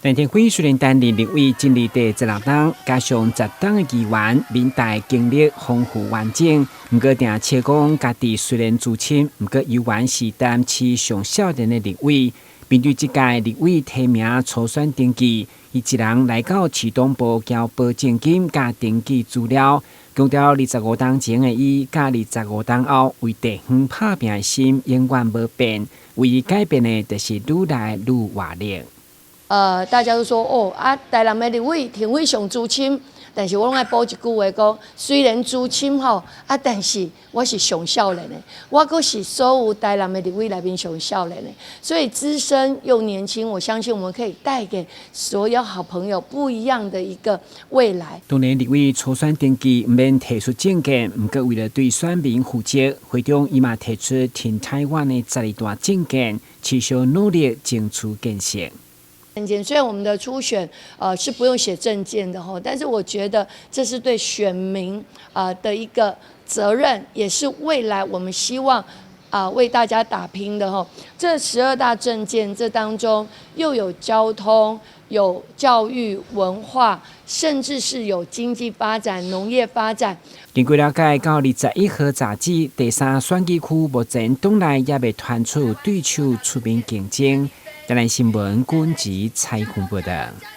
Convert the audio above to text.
当天会虽然担任立委经历第16党，加上10党的议员，民代经历丰富完整。不过，定切讲家己虽然资深，不过依然是担起上少年的立委。面对这届立委提名初选登记，伊一人来到市党部交保证金加登记资料，强调25党前的伊，加25党后为地方打拼的心永远无变，唯一改变的就是愈来愈活力。大家都说台南的立委挺非常资深，但是我拢爱补一句话讲，虽然资深但是我是上少年的，我阁是所有台南的立委内面上少年的，所以资深又年轻，我相信我们可以带给所有好朋友不一样的一个未来。当然，立委初选登记唔免提出证件，不过为了对选民负责，会中伊嘛提出挺台湾的12大证件，持续努力争取建设。虽然我们的初选是不用写证件的但是我觉得这是对选民的一个责任，也是未来我们希望为大家打拼的这12大政见，这当中又有交通、有教育、文化，甚至是有经济发展、农业发展。经过了解，到21号杂志第3选举区目前党内也未传出对手出面竞争。台南新闻军事采访报道。